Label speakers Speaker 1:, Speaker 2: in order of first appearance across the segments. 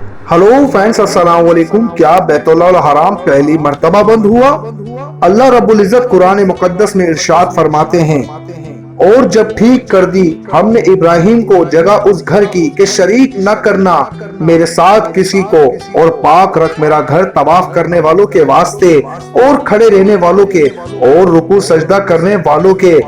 Speaker 1: Hello friends, अस्सलाम वालेकुम। क्या बैतुल्लाह हराम पहली मर्तबा बंद हुआ? अल्लाह रब्बुल इज्जत कुरान मुकद्दस में इरशाद फरमाते हैं, और जब ठीक कर दी हमने इब्राहिम को जगह उस घर की कि शरीक न करना मेरे साथ किसी को, और पाक रख मेरा घर तवाफ करने वालों के वास्ते और खड़े रहने वालों के और रुकू सजदा करने वालों के।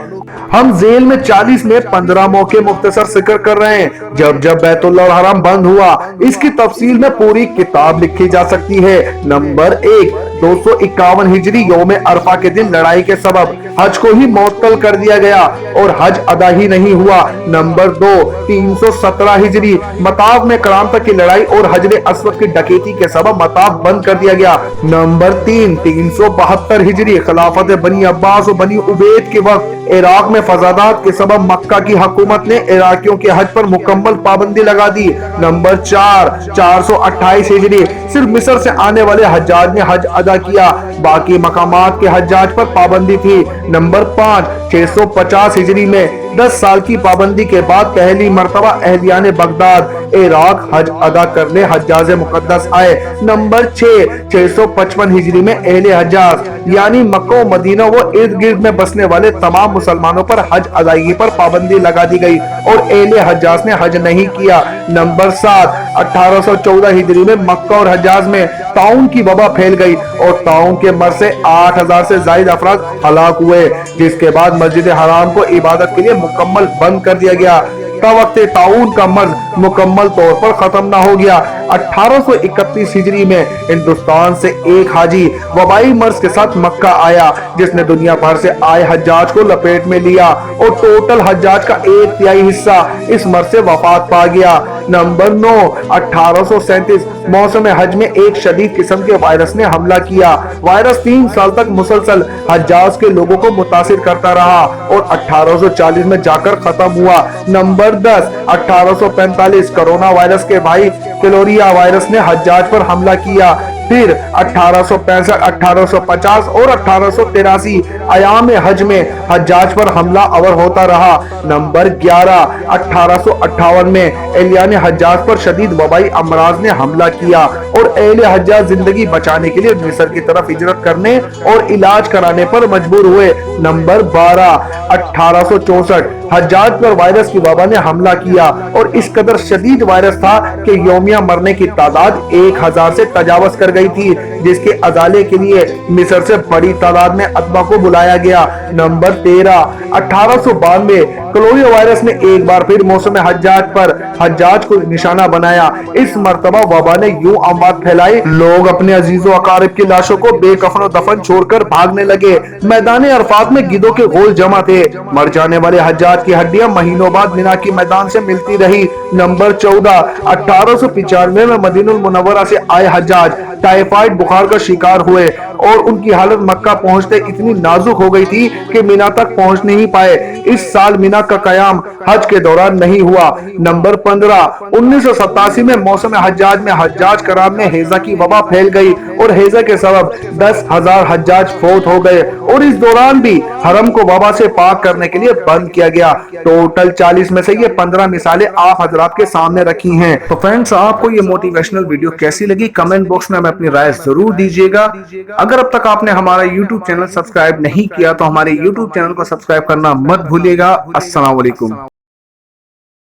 Speaker 1: हम जेल में 40 में 15 मौके मुख्तसर जिक्र कर रहे हैं। जब जब बैतुल्लाह हराम बंद हुआ, इसकी तफसील में पूरी किताब लिखी जा सकती है। नंबर 1, 251 हिजरी यौम अरफा के दिन लड़ाई के सबब हज को ही मुअत्तल कर दिया गया और हज अदा ही नहीं हुआ। नंबर 2, 317 हिजरी मताफ में करामत की लड़ाई और हजर अस्वद की डकैती के सबब मताफ बंद कर दिया गया। नंबर 3, 372 हिजरी खिलाफत बनी अब्बास और बनी उबैद के वक्त इराक में फसादात के सबब मक्का की हुकूमत ने इराकियों के हज पर मुकम्मल पाबंदी लगा दी। नंबर 4, 428 हिजरी सिर्फ मिस्र से आने वाले हज्जाज ने हज अदा किया, बाकी मकामात के हज्जाज पर पाबंदी थी। नंबर 5, 650 हिजरी में 10 साल की पाबंदी के बाद पहली मर्तबा अहलियान बगदाद इराक हज अदा करने हज्जाज मुकद्दस आए। नंबर 6, 655 हिजरी में अहले हज्जाज यानी मक्का और मदीना व इर्द गिर्द में बसने वाले तमाम मुसलमानों पर हज अदायगी पर पाबंदी लगा दी गई और अहले हज्जाज ने हज नहीं किया। नंबर 7, 1814 हिजरी में मक्का और हज्जाज में ताउन की वबा फैल गई और ताउन के मर से 8000 से ज्यादा अफराद हलाक हुए, जिसके बाद मस्जिद हराम को इबादत के लिए मुकम्मल बंद कर दिया गया। वक्त ताउन का मर्ज मुकम्मल तौर पर खत्म ना हो गया। 1831 हिजरी में हिंदुस्तान से एक हाजी वबाई मर्ज के साथ मक्का आया, जिसने दुनिया भर से आए हज्जाज को लपेट में लिया और टोटल हज्जाज का 1/3 हिस्सा इस मर्ज से वफात पा गया। नंबर 9, 1837 मौसम हज में एक शदीद किस्म के वायरस ने हमला किया। वायरस 3 साल तक मुसलसल हज्जाज के लोगों को मुतासिर करता रहा और 1840 में जाकर खत्म हुआ। नंबर 10, 1845 कोरोना वायरस के भाई फ्लोरिया वायरस ने हज्जाज पर हमला किया। फिर 1865, 1850 और 1883 अयाम हज में हज्जाज पर हमला अवर होता रहा। नंबर 11, 1858 में एहलियान हज्जाज पर शदीद वबाई अमराज ने हमला किया और अहले हज्जाज जिंदगी बचाने के लिए मिस्र की तरफ हिजरत करने और इलाज कराने पर मजबूर हुए। नंबर 12, 1864 हज्जाज पर वायरस की वबा ने हमला किया और इस कदर शदीद वायरस था कि यौमिया मरने की तादाद 1000 से तजावज कर गई थी, जिसके अजाले के लिए मिस्र से बड़ी तादाद में अतबा को बुलाया गया। नंबर 13, 1892 कोरोना वायरस ने एक बार फिर मौसम हज्जाज पर हज्जाज को निशाना बनाया। इस मर्तबा वबा ने यूं अमवात फैलाई, लोग अपने अजीजों अकारिब की लाशों को बेकफन दफन छोड़कर भागने लगे। मैदान अरफात में गिदों के गोल जमा थे। मर जाने वाले हज्जाज की हड्डियां महीनों बाद मिना की मैदान से मिलती रही। नंबर 14, 1895 में मदीनुल मुनव्वरा से आए हज्जाज टाइफाइड बुखार का शिकार हुए और उनकी हालत मक्का पहुंचते इतनी नाजुक हो गई थी कि मिना तक पहुंच नहीं पाए। इस साल मिना का कयाम हज के दौरान नहीं हुआ। नंबर 15, 1987 में मौसम हज्जाज में हज्जाज कराम में हैजा की वबा फैल गई और हैजा के सबब 10,000 हज्जाज फौत हो गए और इस दौरान भी हरम को वबा से पाक करने के लिए बंद किया गया। टोटल 40 में से ये 15 मिसालें आप हजरात के सामने रखी हैं। तो फ्रेंड्स, आपको ये मोटिवेशनल वीडियो कैसी लगी कमेंट बॉक्स में हमें अपनी राय जरूर दीजिएगा। अगर अब तक आपने हमारा यूट्यूब चैनल सब्सक्राइब नहीं किया तो हमारे यूट्यूब चैनल को सब्सक्राइब करना मत भूलिएगा। अस्सलाम वालेकुम।